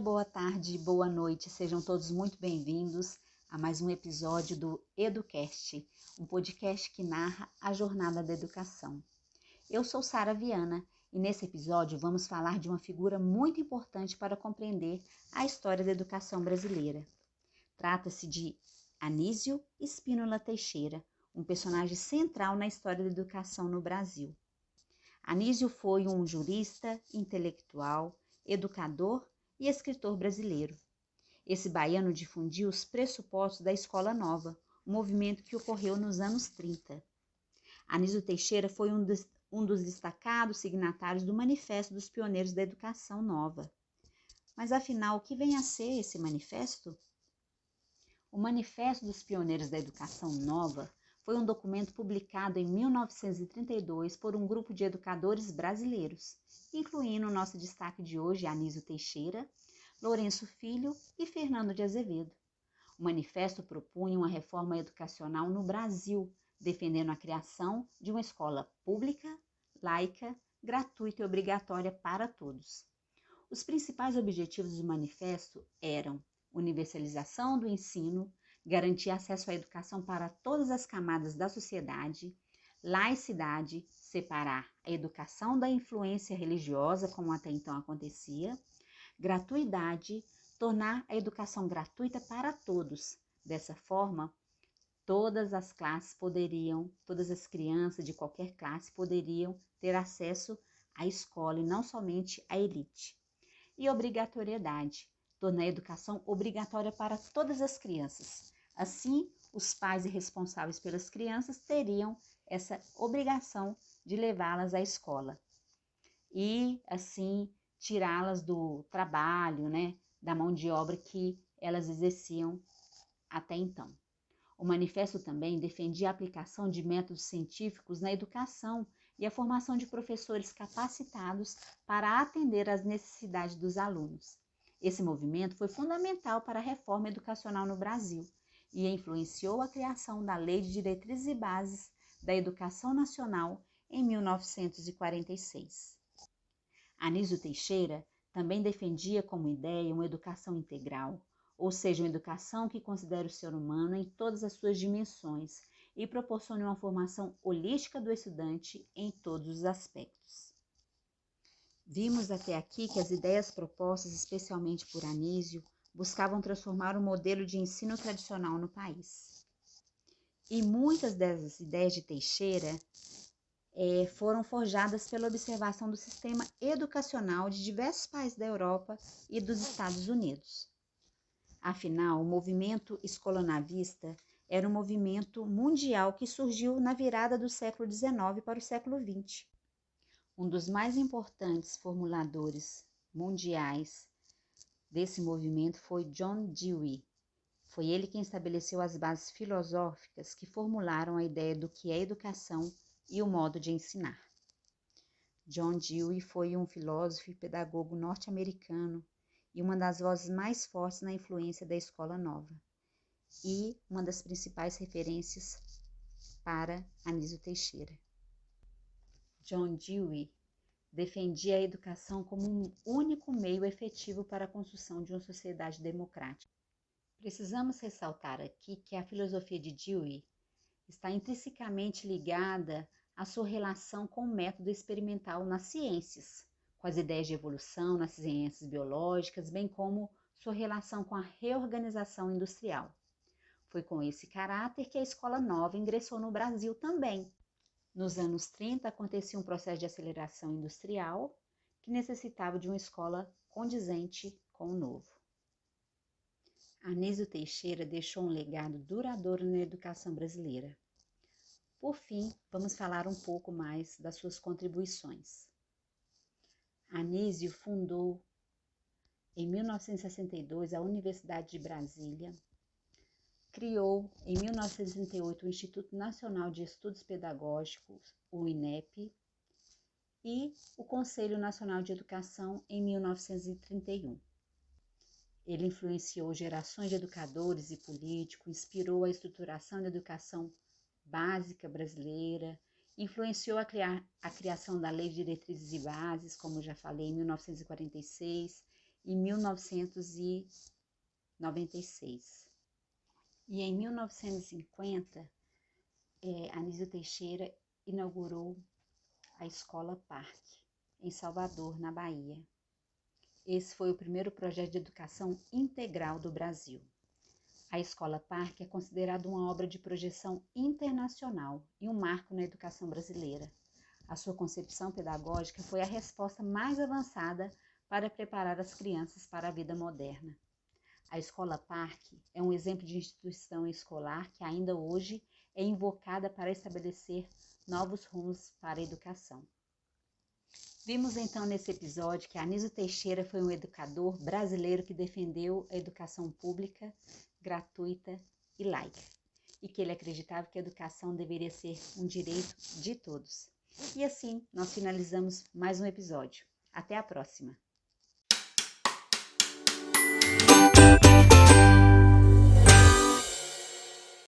boa tarde, boa noite, sejam todos muito bem-vindos a mais um episódio do EduCast, um podcast que narra a jornada da educação. Eu sou Sara Viana e nesse episódio vamos falar de uma figura muito importante para compreender a história da educação brasileira. Trata-se de Anísio Spínola Teixeira, um personagem central na história da educação no Brasil. Anísio foi um jurista, intelectual, educador e escritor brasileiro. Esse baiano difundiu os pressupostos da Escola Nova, um movimento que ocorreu nos anos 30. Anísio Teixeira foi um dos destacados signatários do Manifesto dos Pioneiros da Educação Nova. Mas afinal, o que vem a ser esse manifesto? O Manifesto dos Pioneiros da Educação Nova foi um documento publicado em 1932 por um grupo de educadores brasileiros, incluindo o nosso destaque de hoje, Anísio Teixeira, Lourenço Filho e Fernando de Azevedo. O manifesto propunha uma reforma educacional no Brasil, defendendo a criação de uma escola pública, laica, gratuita e obrigatória para todos. Os principais objetivos do manifesto eram universalização do ensino, garantir acesso à educação para todas as camadas da sociedade, laicidade, separar a educação da influência religiosa, como até então acontecia, gratuidade, tornar a educação gratuita para todos. Dessa forma, todas as crianças de qualquer classe poderiam ter acesso à escola e não somente à elite. E obrigatoriedade, tornar a educação obrigatória para todas as crianças. Assim, os pais e responsáveis pelas crianças teriam essa obrigação de levá-las à escola. E, assim, tirá-las do trabalho, da mão de obra que elas exerciam até então. O manifesto também defendia a aplicação de métodos científicos na educação e a formação de professores capacitados para atender às necessidades dos alunos. Esse movimento foi fundamental para a reforma educacional no Brasil e influenciou a criação da Lei de Diretrizes e Bases da Educação Nacional em 1946. Anísio Teixeira também defendia como ideia uma educação integral, ou seja, uma educação que considere o ser humano em todas as suas dimensões e proporcione uma formação holística do estudante em todos os aspectos. Vimos até aqui que as ideias propostas, especialmente por Anísio, buscavam transformar o modelo de ensino tradicional no país. E muitas dessas ideias de Teixeira foram forjadas pela observação do sistema educacional de diversos países da Europa e dos Estados Unidos. Afinal, o movimento escolonavista era um movimento mundial que surgiu na virada do século XIX para o século XX. Um dos mais importantes formuladores mundiais desse movimento foi John Dewey. Foi ele quem estabeleceu as bases filosóficas que formularam a ideia do que é educação e o modo de ensinar. John Dewey foi um filósofo e pedagogo norte-americano e uma das vozes mais fortes na influência da Escola Nova e uma das principais referências para Anísio Teixeira. John Dewey defendia a educação como um único meio efetivo para a construção de uma sociedade democrática. Precisamos ressaltar aqui que a filosofia de Dewey está intrinsecamente ligada à sua relação com o método experimental nas ciências, com as ideias de evolução nas ciências biológicas, bem como sua relação com a reorganização industrial. Foi com esse caráter que a Escola Nova ingressou no Brasil também. Nos anos 30, acontecia um processo de aceleração industrial que necessitava de uma escola condizente com o novo. Anísio Teixeira deixou um legado duradouro na educação brasileira. Por fim, vamos falar um pouco mais das suas contribuições. Anísio fundou, em 1962, a Universidade de Brasília, criou, em 1938, o Instituto Nacional de Estudos Pedagógicos, o INEP, e o Conselho Nacional de Educação, em 1931. Ele influenciou gerações de educadores e políticos, inspirou a estruturação da educação básica brasileira, influenciou a criação da Lei de Diretrizes e Bases, como já falei, em 1946, em 1996. E em 1950, Anísio Teixeira inaugurou a Escola Parque, em Salvador, na Bahia. Esse foi o primeiro projeto de educação integral do Brasil. A Escola Parque é considerada uma obra de projeção internacional e um marco na educação brasileira. A sua concepção pedagógica foi a resposta mais avançada para preparar as crianças para a vida moderna. A Escola Parque é um exemplo de instituição escolar que ainda hoje é invocada para estabelecer novos rumos para a educação. Vimos então nesse episódio que Anísio Teixeira foi um educador brasileiro que defendeu a educação pública, gratuita e laica, e que ele acreditava que a educação deveria ser um direito de todos. E assim nós finalizamos mais um episódio. Até a próxima!